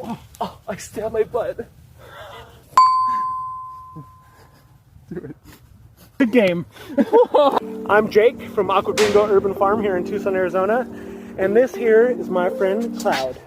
Oh, I stabbed my butt. Do it. Good game. I'm Jake from Aqua Urban Farm here in Tucson, Arizona. And this here is my friend Cloud,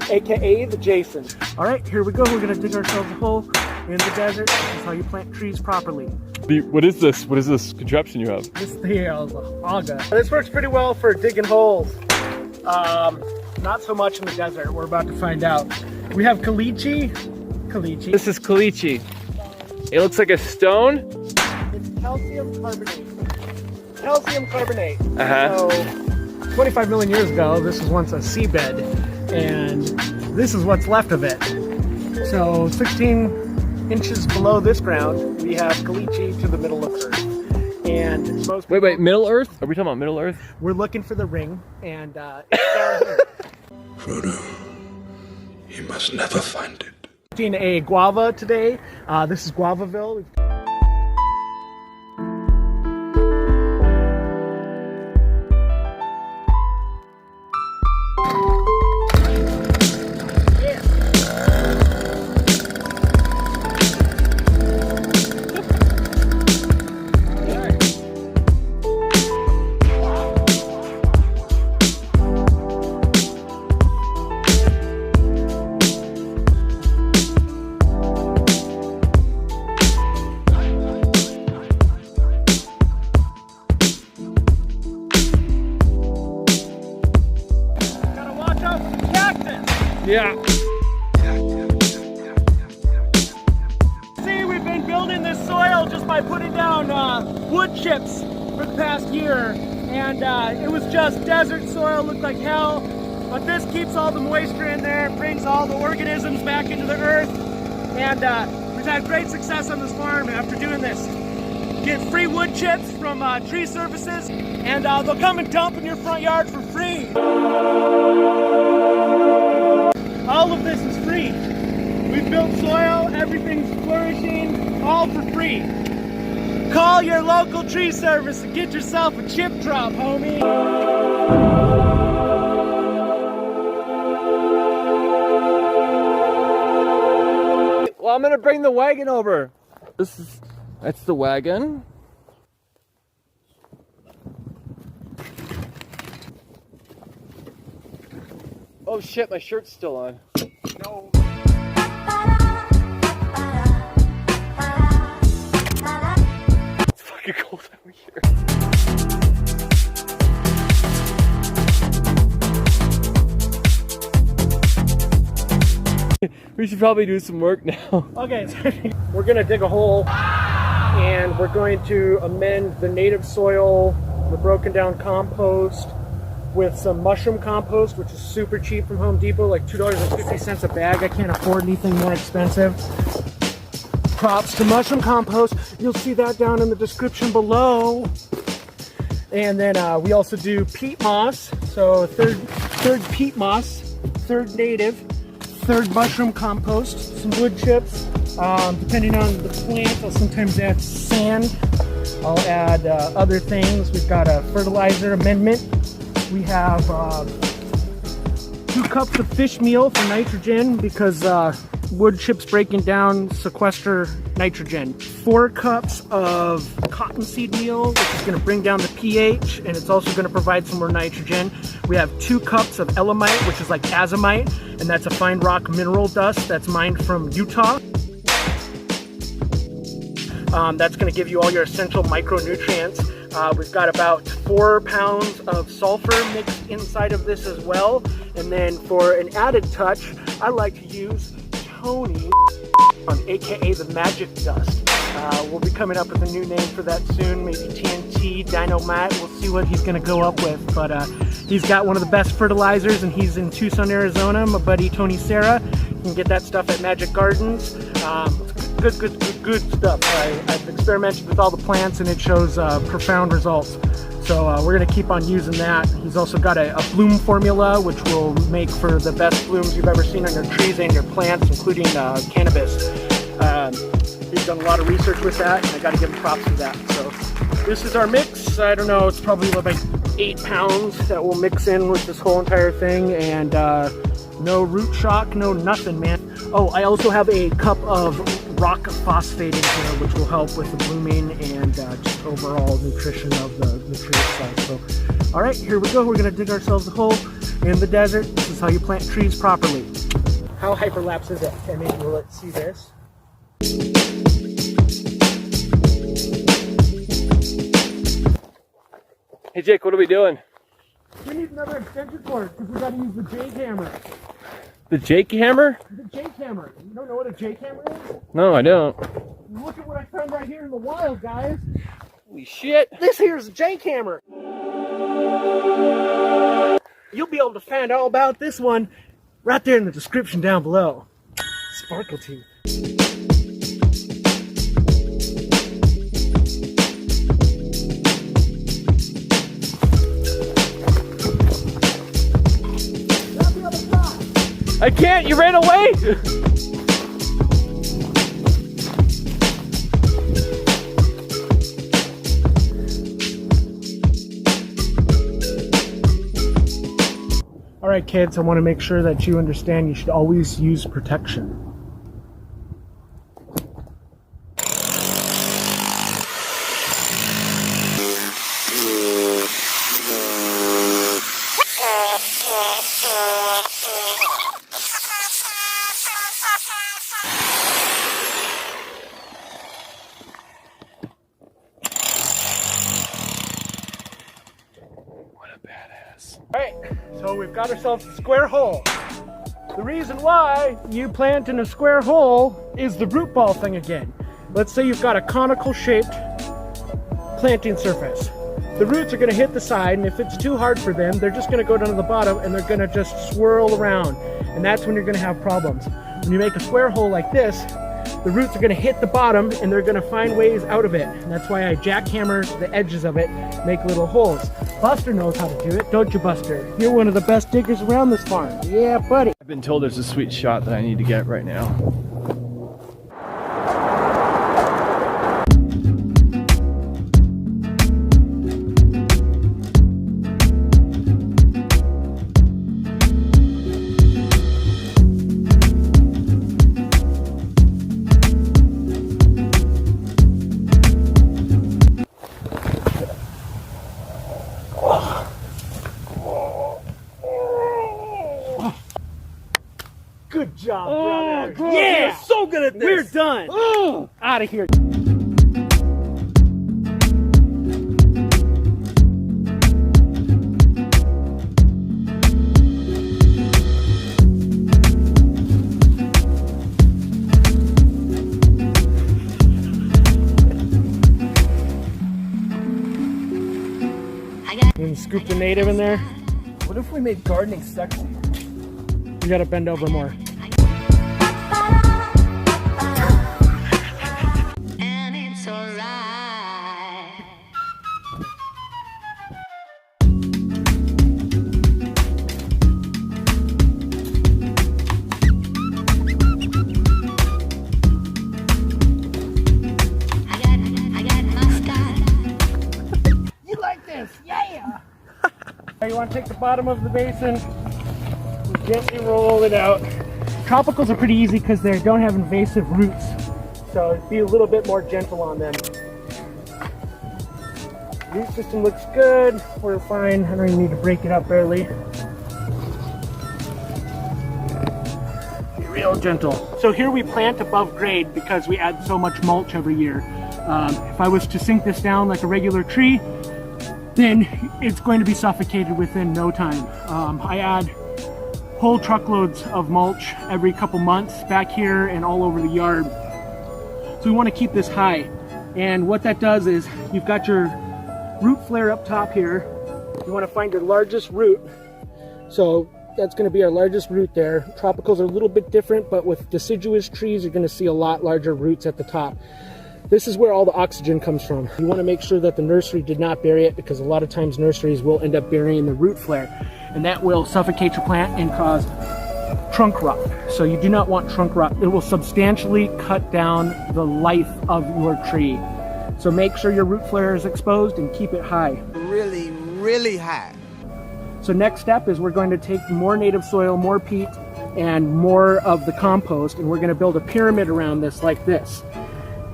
aka the Jason. All right, here we go. We're gonna dig ourselves a hole in the desert. This is how you plant trees properly. What is this? What is this contraption you have? This here is a auger. This works pretty well for digging holes. Not so much in the desert. We're about to find out. We have caliche. This is caliche. It looks like a stone. It's calcium carbonate. Calcium carbonate. Uh-huh. So, 25 million years ago, this was once a seabed, and this is what's left of it. So 16 inches below this ground, we have caliche to the middle of Earth. And most people, wait, Middle Earth? Are we talking about Middle Earth? We're looking for the ring, and it's down here. Frodo, he must never find it. Seen a guava today. This is Guavaville. Yeah. See, we've been building this soil just by putting down wood chips for the past year, and it was just desert soil, looked like hell, but this keeps all the moisture in there, brings all the organisms back into the earth, and we've had great success on this farm after doing this. Get free wood chips from tree services, and they'll come and dump in your front yard for free. All of this is free. We've built soil, everything's flourishing, all for free. Call your local tree service and get yourself a chip drop, homie. Well, I'm gonna bring the wagon over. That's the wagon. Oh shit, my shirt's still on. No. It's fucking cold over here. We should probably do some work now. Okay, we're gonna dig a hole and we're going to amend the native soil, the broken down compost, with some mushroom compost, which is super cheap from Home Depot, like $2.50 a bag. I can't afford anything more expensive. Props to mushroom compost. You'll see that down in the description below. And then we also do peat moss. So third peat moss, third native, third mushroom compost, some wood chips. Depending on the plant, I'll sometimes add sand. I'll add other things. We've got a fertilizer amendment. We have 2 cups of fish meal for nitrogen because wood chips breaking down sequester nitrogen. 4 cups of cottonseed meal, which is going to bring down the pH, and it's also going to provide some more nitrogen. We have 2 cups of elamite, which is like azomite, and that's a fine rock mineral dust that's mined from Utah. That's going to give you all your essential micronutrients. We've got about 4 pounds of sulfur mixed inside of this as well. And then for an added touch, I like to use Tony, aka the magic dust. We'll be coming up with a new name for that soon, maybe TNT, Dynamite. We'll see what he's going to go up with. But he's got one of the best fertilizers, and he's in Tucson, Arizona. My buddy Tony Serra. You can get that stuff at Magic Gardens. Good stuff. I've experimented with all the plants and it shows profound results. So we're going to keep on using that. He's also got a bloom formula which will make for the best blooms you've ever seen on your trees and your plants, including cannabis. He's done a lot of research with that, and I got to give him props for that. So this is our mix. I don't know, it's probably about 8 pounds that we'll mix in with this whole entire thing, and No root shock, no nothing, man. Oh, I also have a cup of rock phosphate in here, which will help with the blooming and just overall nutrition of the tree itself. So, all right, here we go. We're gonna dig ourselves a hole in the desert. This is how you plant trees properly. How hyperlapse is it? I mean, let's see this. Hey Jake, what are we doing? We need another extension cord because we got to use the jackhammer. The jackhammer? The jackhammer. You don't know what a jackhammer is? No, I don't. Look at what I found right here in the wild, guys. Holy shit. This here's a jackhammer. You'll be able to find all about this one right there in the description down below. Sparkle tooth. I can't, you ran away! Alright kids, I want to make sure that you understand you should always use protection. Alright, so we've got ourselves a square hole. The reason why you plant in a square hole is the root ball thing again. Let's say you've got a conical shaped planting surface. The roots are going to hit the side, and if it's too hard for them, they're just going to go down to the bottom and they're going to just swirl around. And that's when you're going to have problems. When you make a square hole like this, the roots are going to hit the bottom and they're going to find ways out of it. And that's why I jackhammer the edges of it, make little holes. Buster knows how to do it, don't you, Buster? You're one of the best diggers around this farm. Yeah, buddy. I've been told there's a sweet shot that I need to get right now. Good job, brother. God, Yeah, you're so good at this. We're done. Out of here. And scoop the native in there. What if we made gardening sexy? You gotta bend over more. And it's alright. I got my style. You like this? Yeah! You want to take the bottom of the basin, gently roll it out. Tropicals are pretty easy because they don't have invasive roots, so be a little bit more gentle on them. Root system looks good. We're fine. I don't even need to break it up barely. Be real gentle. So here we plant above grade because we add so much mulch every year. If I was to sink this down like a regular tree, then it's going to be suffocated within no time. I add whole truckloads of mulch every couple months back here and all over the yard. So we want to keep this high. And what that does is you've got your root flare up top here. You want to find your largest root. So that's going to be our largest root there. Tropicals are a little bit different, but with deciduous trees, you're going to see a lot larger roots at the top. This is where all the oxygen comes from. You want to make sure that the nursery did not bury it, because a lot of times nurseries will end up burying the root flare, and that will suffocate your plant and cause trunk rot. So you do not want trunk rot. It will substantially cut down the life of your tree. So make sure your root flare is exposed and keep it high. Really, really high. So next step is we're going to take more native soil, more peat, and more of the compost, and we're going to build a pyramid around this like this.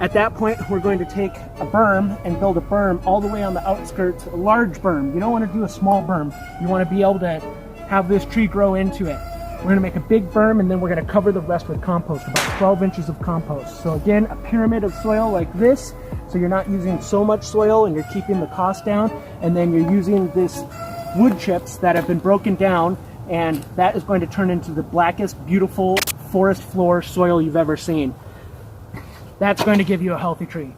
At that point, we're going to take a berm and build a berm all the way on the outskirts, a large berm. You don't want to do a small berm. You want to be able to have this tree grow into it. We're going to make a big berm, and then we're going to cover the rest with compost, about 12 inches of compost. So again, a pyramid of soil like this, so you're not using so much soil and you're keeping the cost down, and then you're using this wood chips that have been broken down, and that is going to turn into the blackest, beautiful forest floor soil you've ever seen. That's going to give you a healthy tree.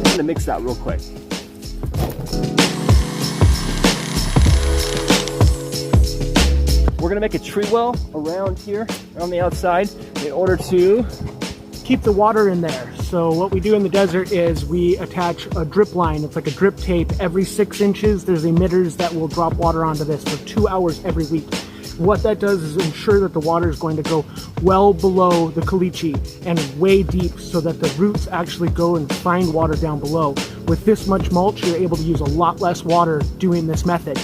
I'm gonna mix that real quick. We're gonna make a tree well around here, on the outside, in order to keep the water in there. So what we do in the desert is we attach a drip line. It's like a drip tape. Every 6 inches, there's emitters that will drop water onto this for 2 hours every week. What that does is ensure that the water is going to go well below the caliche and way deep, so that the roots actually go and find water down below. With this much mulch, you're able to use a lot less water doing this method.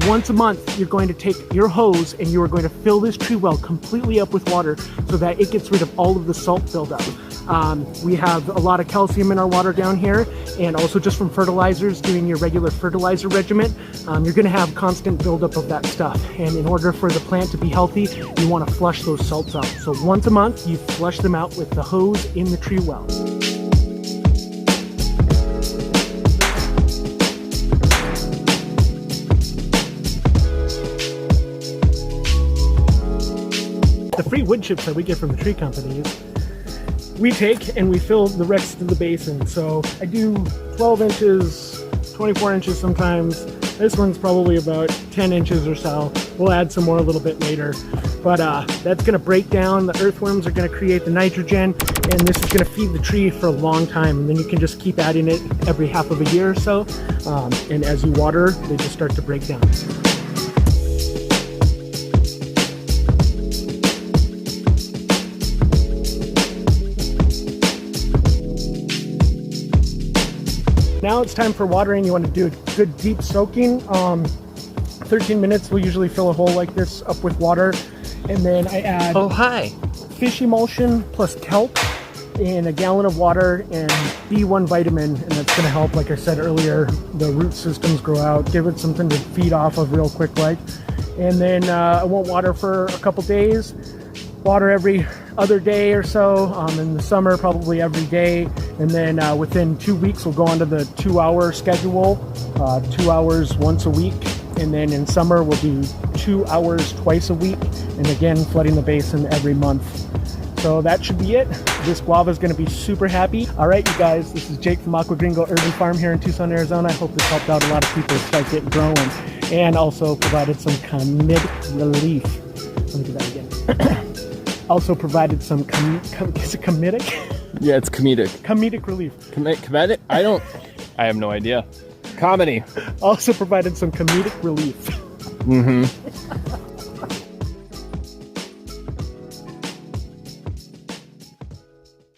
Once a month, you're going to take your hose and you are going to fill this tree well completely up with water so that it gets rid of all of the salt buildup. We have a lot of calcium in our water down here, and also just from fertilizers, doing your regular fertilizer regimen, you're going to have constant buildup of that stuff. And in order for the plant to be healthy, you want to flush those salts out. So once a month, you flush them out with the hose in the tree well. The free wood chips that we get from the tree companies, we take and we fill the rest of the basin. So I do 12 inches, 24 inches sometimes. This one's probably about 10 inches or so. We'll add some more a little bit later. But that's gonna break down. The earthworms are gonna create the nitrogen, and this is gonna feed the tree for a long time. And then you can just keep adding it every half of a year or so. And as you water, they just start to break down. Now it's time for watering. You want to do a good deep soaking. 13 minutes will usually fill a hole like this up with water. And then I add fish emulsion plus kelp in a gallon of water and B1 vitamin. And that's going to help, like I said earlier, the root systems grow out, give it something to feed off of real quick like. And then I won't water for a couple days. Water every other day or so. In the summer, probably every day. And then within 2 weeks, we'll go on to the 2-hour schedule, 2 hours once a week. And then in summer, we'll do 2 hours twice a week. And again, flooding the basin every month. So that should be it. This guava is going to be super happy. All right, you guys, this is Jake from Aqua Gringo Urban Farm here in Tucson, Arizona. I hope this helped out a lot of people start getting growing, and also provided some comedic relief. Let me do that again. Also provided some is it comedic? Yeah, it's comedic. Comedic relief. Comedic? I have no idea. Comedy. Also provided some comedic relief. Mm-hmm.